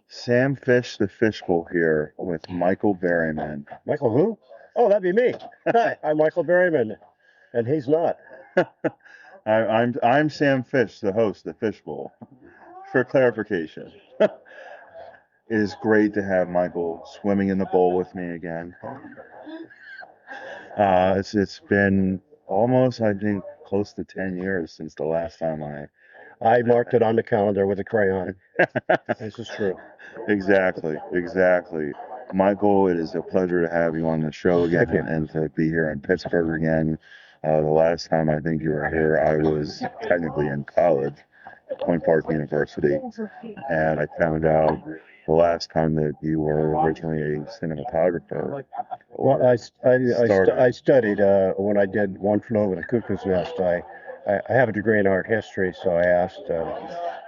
Sam Fish, the fishbowl here with Michael Berryman. Michael who? Oh, that'd be me. Hi, I'm Michael Berryman, and he's not. I'm Sam Fish, the host, the fishbowl. For clarification, it is great to have Michael swimming in the bowl with me again. It's been almost, I think, close to 10 years since the last time I marked it on the calendar with a crayon. This is true. Exactly. Michael, it is a pleasure to have you on the show again Thank you. and to be here in Pittsburgh again. The last time I think you were here, I was technically in college at Point Park University, and I found out the last time that you were originally a cinematographer. Well, Started. I studied when I did One Flew Over the Cuckoo's Nest. I have a degree in art history, so I asked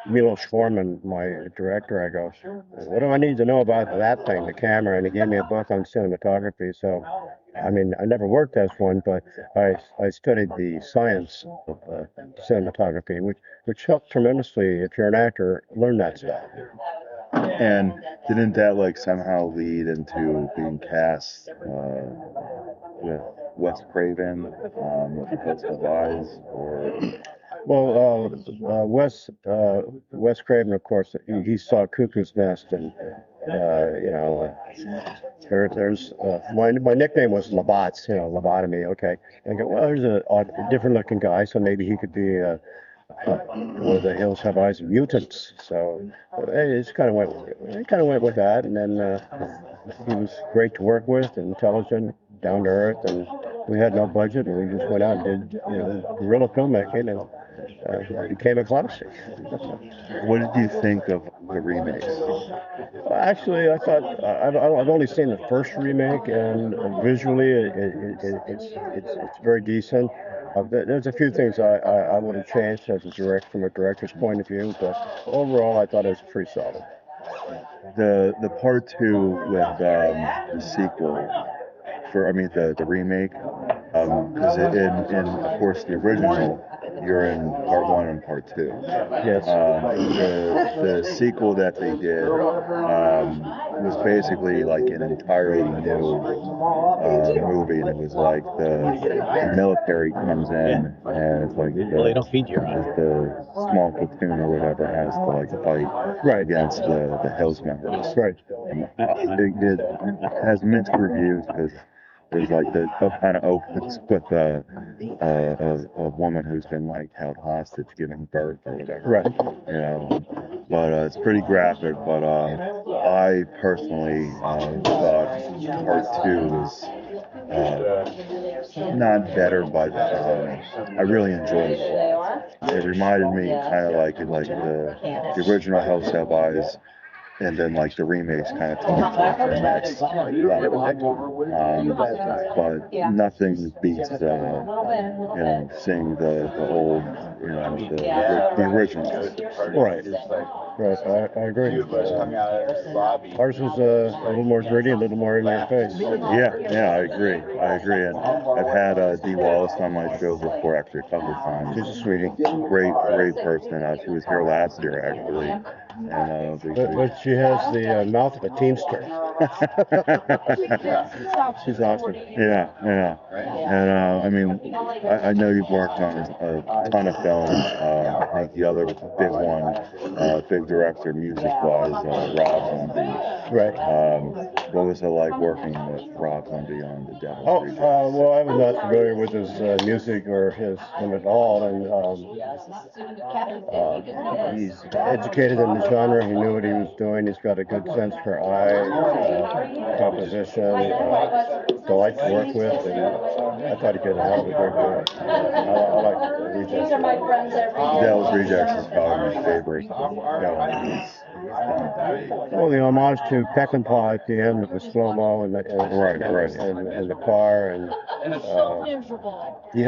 Milos Forman, my director, I go, what do I need to know about that thing, the camera? And he gave me a book on cinematography. So, I mean, I never worked as one, but I studied the science of cinematography, which helped tremendously if you're an actor, learn that stuff. And didn't that like somehow lead into being cast with Wes Craven with the Hills Have Eyes? Or Well, Wes Craven, of course, he saw Cuckoo's Nest, and you know, there's my nickname was Labots, lobotomy. Okay, and I go, well, there's a different looking guy, so maybe he could be one of the Hills Have Eyes mutants. So it kind of went with that, and then he was great to work with, intelligent, down to earth, and we had no budget, and we just went out and did guerrilla filmmaking, and it became a classic. what did you think of the remakes? Actually, I thought I've only seen the first remake, and visually it's very decent. There's a few things I would have changed as from a director's point of view, but overall I thought it was pretty solid. The part two with the sequel for I mean the remake because in of course the original you're in part one and part two. Yes. The sequel that they did was basically like an entirely new movie, and it was like the military comes in, and it's like the small platoon or whatever has to like fight against the Hills members. Right. And, it has mixed reviews because there's like the kind of opens with a woman who's been like held hostage giving birth or whatever. Right. You know, but it's pretty graphic. But I personally thought part two was not better, but I really enjoyed it. It reminded me kind of like the original House Have Eyes, and then like the remakes kind of took it to the next level. But nothing beats seeing the old the originals. Right. Right. I agree. Ours was a little more gritty, a little more in your face. Yeah, I agree. And I've had Dee Wallace on my show before, actually a couple of times. She's a sweetie. Great person. She was here last year, actually. And But she has the mouth of a teamster. She's awesome. Yeah. And I mean, I know you've worked on a ton of films. I think the other big one, big director, music-wise, Rob Zombie. Right. What was it like working with Rob Zombie on The Devil's Rejects? Well, I was not familiar with his music or him at all, and he's educated in the genre. He knew what he was doing. He's got a good sense for eye, composition, delight to work with, and I thought he did a hell of a good job. I like Rejects. Devil's Rejects is probably my favorite. Well, the homage to Peckinpah at the end with the slow-mo and the car, and he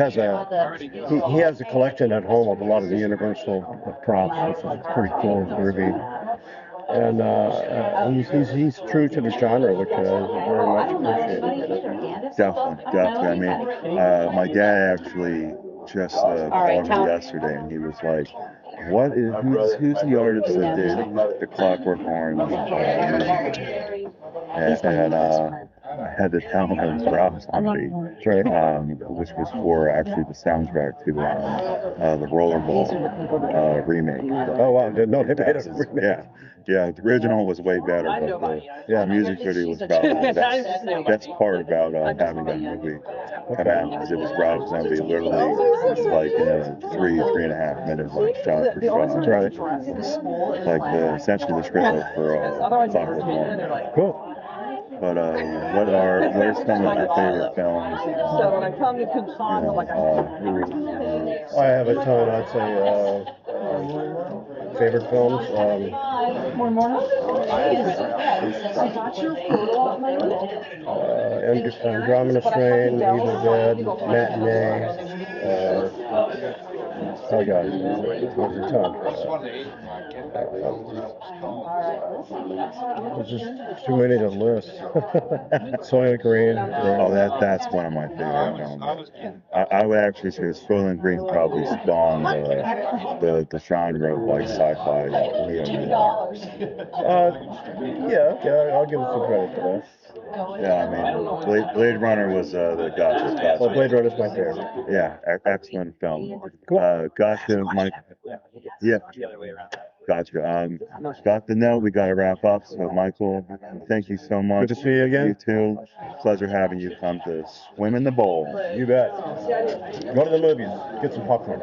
has a collection at home of a lot of the Universal props, which is pretty cool and groovy. And he's true to the genre, which I very much appreciate. Definitely. I mean, my dad actually just called me yesterday, and he was like, who's the artist that did the Clockwork Orange music? And I had to tell him it was Rob Zombie, Right. which was for actually the soundtrack to the Rollerball remake. Oh wow! Didn't know they made a remake. Yeah. The original was way better, but the music video was probably the best part about having that movie come out because it was Rob Zombie literally like in a 3.5 minute like shot for shot. Right. Like essentially the script for Clockwork Orange. Cool. But what are some of your favorite films? I have a ton. I'd say favorite films. Andromeda Strain, Evil Dead, Matinee. Oh God, there's a ton. There's just too many to list. Soylent Green. Oh, that's one of my favorite films. I would actually say Soylent Green probably spawned the genre of like sci-fi neo-noir. Yeah, I'll give it some credit for that. Yeah, I mean, Blade Runner was the gotcha. Well, Blade Runner's my favorite. Yeah, excellent film. Cool. Gotcha, Mike. Yeah, gotcha. Got the note. We got to wrap up. So, Michael, thank you so much. Good to see you again. You too. Pleasure having you come to swim in the bowl. You bet. Go to the movies. Get some popcorn.